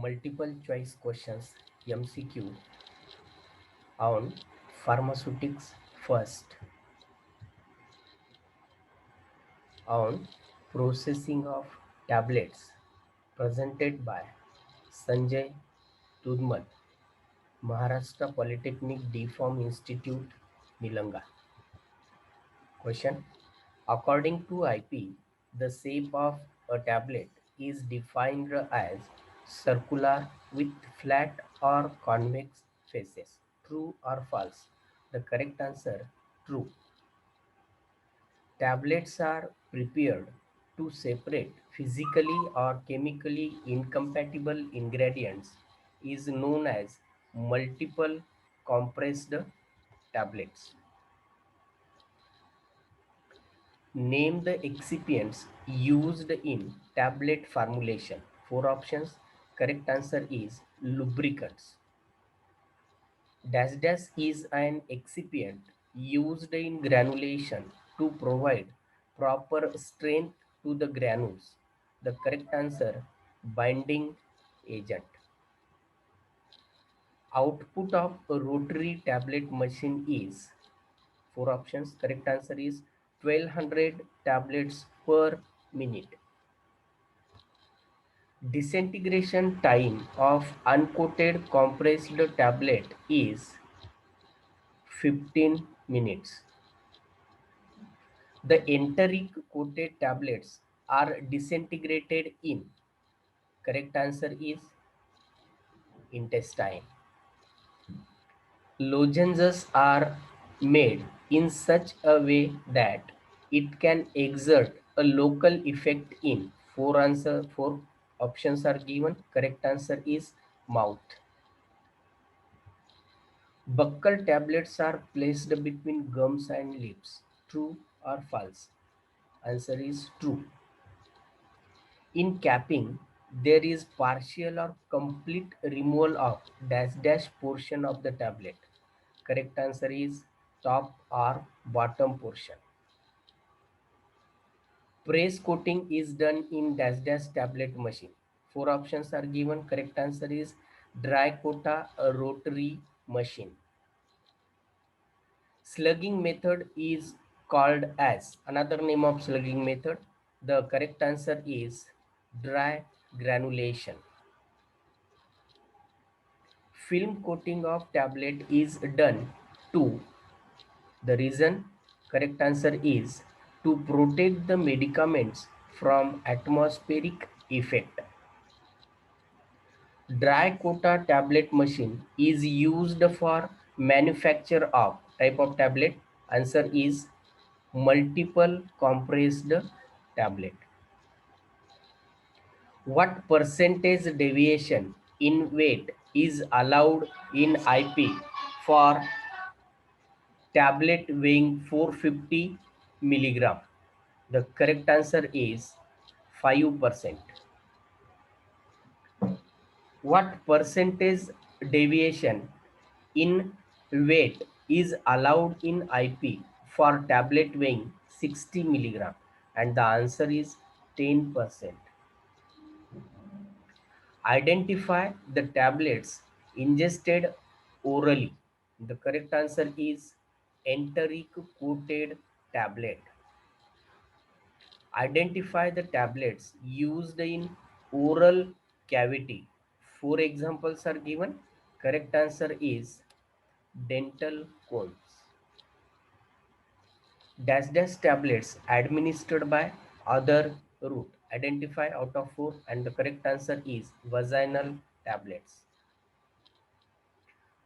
multiple choice questions MCQ on pharmaceutics first on processing of tablets presented by Sanjay Tudmal, Maharashtra Polytechnic DPharm Institute, Nilanga. Question: according to IP, the shape of a tablet is defined as circular with flat or convex faces. True or false? The correct answer: true. Tablets are prepared to separate physically or chemically incompatible ingredients is known as multiple compressed tablets. Name the excipients used in tablet formulation. Four options. Correct answer is lubricants. Dash dash is an excipient used in granulation to provide proper strength to the granules. The correct answer binding agent. Output of a rotary tablet machine is four options. Correct answer is 1200 tablets per minute. Disintegration time of uncoated compressed tablet is 15 minutes. The enteric coated tablets are disintegrated in. Correct answer is intestine. Lozenges are made in such a way that it can exert a local effect in. Four options are given. Correct answer is mouth. Buccal tablets are placed between gums and lips. True or false? Answer is true. In capping, there is partial or complete removal of dash dash portion of the tablet. Correct answer is top or bottom portion. Press coating is done in dash dash tablet machine. Four options are given. Correct answer is dry coater rotary machine. Slugging method is called as another name of slugging method. The correct answer is dry granulation. Film coating of tablet is done to. The reason, correct answer is to protect the medicaments from atmospheric effect. Dry coater tablet machine is used for manufacture of type of tablet. Answer is multiple compressed tablet. What percentage deviation in weight is allowed in IP for tablet weighing 450 milligram? The correct answer is 5%. What percentage deviation in weight is allowed in IP for tablet weighing 60 milligram? And the answer is 10%. Identify the tablets ingested orally. The correct answer is enteric coated tablet. Identify the tablets used in oral cavity. Four examples are given. Correct answer is dental cones. Dash dash tablets administered by other route. Identify out of four, and the correct answer is vaginal tablets.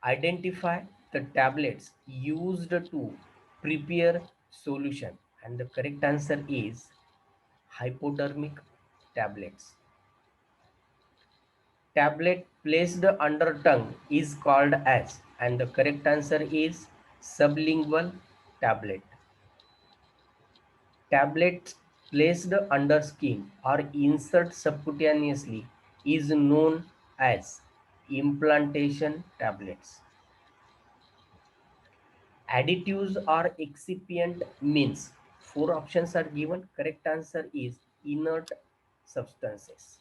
Identify the tablets used to prepare solution, and the correct answer is hypodermic tablets. Tablet placed under tongue is called as, and the correct answer is sublingual tablet. Tablets placed under skin or insert subcutaneously is known as implantation tablets. Additives or excipient means. Four options are given. Correct answer is inert substances.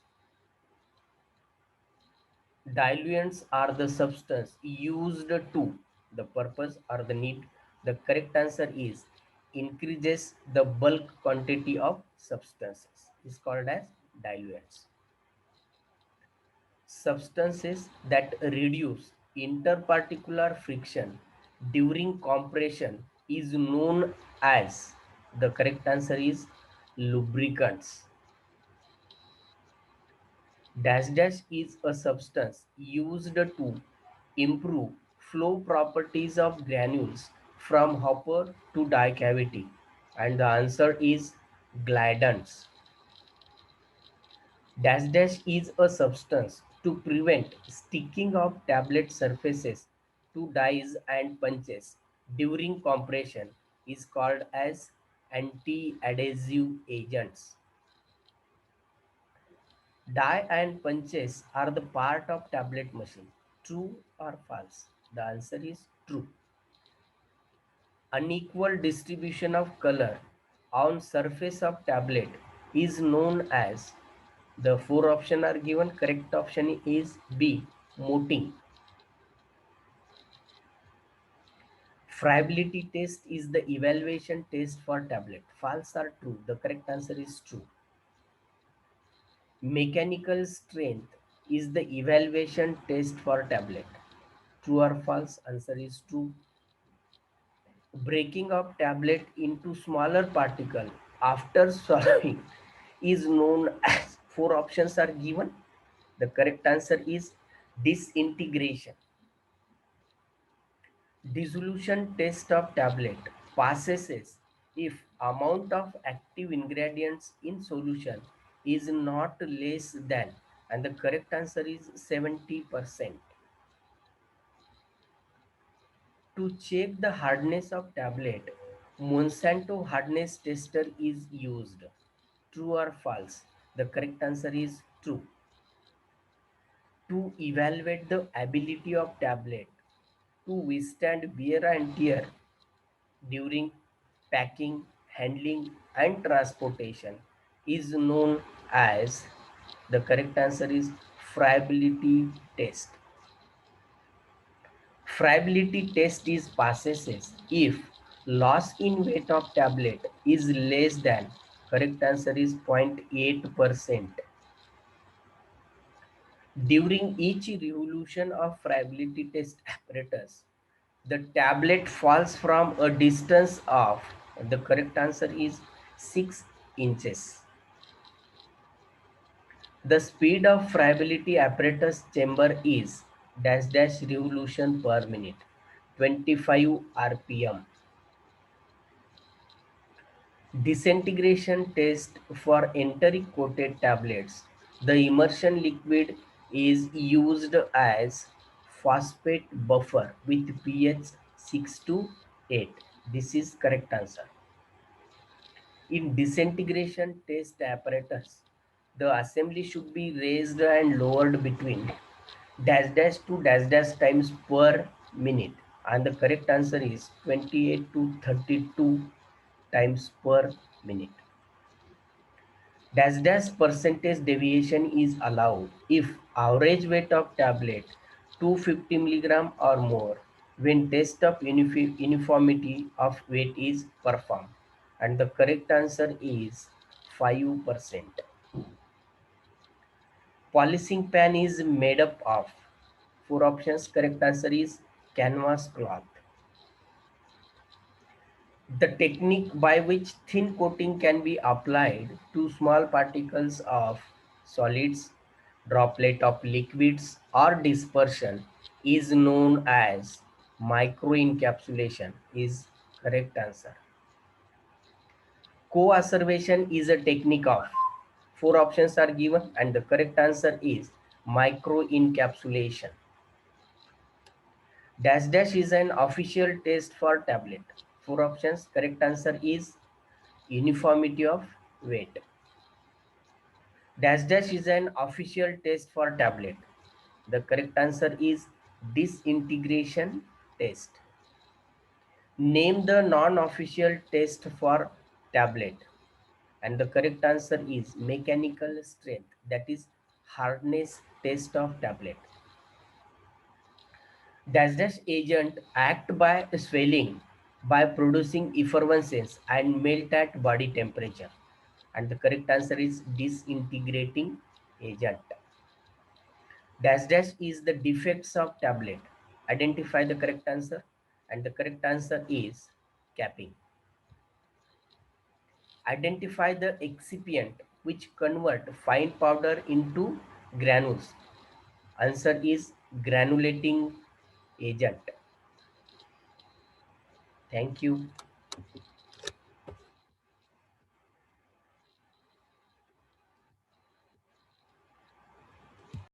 Diluents are the substance used to the purpose or the need. The correct answer is increases the bulk quantity of substances is called as diluents. Substances that reduce interparticular friction during compression is known as, the correct answer is lubricants. Dash dash is a substance used to improve flow properties of granules from hopper to die cavity. And the answer is glidants. Dash dash is a substance to prevent sticking of tablet surfaces to dies and punches during compression is called as anti-adhesive agents. Die and punches are the part of tablet machine. True or false? The answer is true. Unequal distribution of color on surface of tablet is known as, the four options are given. Correct option is B, moting. Friability test is the evaluation test for tablet. False or true? The correct answer is true. Mechanical strength is the evaluation test for tablet. True or false? Answer is true. Breaking of tablet into smaller particle after swallowing is known as, four options are given. The correct answer is disintegration. Dissolution test of tablet passes if amount of active ingredients in solution is not less than, and the correct answer is 70%. To check the hardness of tablet, Monsanto hardness tester is used. True or false? The correct answer is true. To evaluate the ability of tablet to withstand wear and tear during packing, handling, and transportation is known as, the correct answer is friability test. Friability test is passes if loss in weight of tablet is less than, correct answer is 0.8%. During each revolution of friability test apparatus, the tablet falls from a distance of, the correct answer is 6 inches. The speed of friability apparatus chamber is dash dash revolution per minute, 25 rpm. Disintegration test for enteric coated tablets. The immersion liquid is used as phosphate buffer with pH 6 to 8. This is correct answer. In disintegration test apparatus, the assembly should be raised and lowered between dash dash to dash dash times per minute. And the correct answer is 28 to 32 times per minute. Dash dash percentage deviation is allowed if average weight of tablet 250 milligram or more when test of uniformity of weight is performed. And the correct answer is 5%. Polishing pan is made up of, four options. Correct answer is canvas cloth. The technique by which thin coating can be applied to small particles of solids, droplet of liquids, or dispersion is known as microencapsulation is correct answer. Co-acervation is a technique of, four options are given and the correct answer is microencapsulation. Dash dash is an official test for tablet. Four options. Correct answer is uniformity of weight. Dash dash is an official test for tablet. The correct answer is disintegration test. Name the non-official test for tablet. And the correct answer is mechanical strength, that is hardness test of tablet. Dash dash agent act by swelling by producing effervescence and melt at body temperature. And the correct answer is disintegrating agent. Dash dash is the defects of tablet. Identify the correct answer. And the correct answer is capping. Identify the excipient which convert fine powder into granules. Answer is granulating agent. Thank you.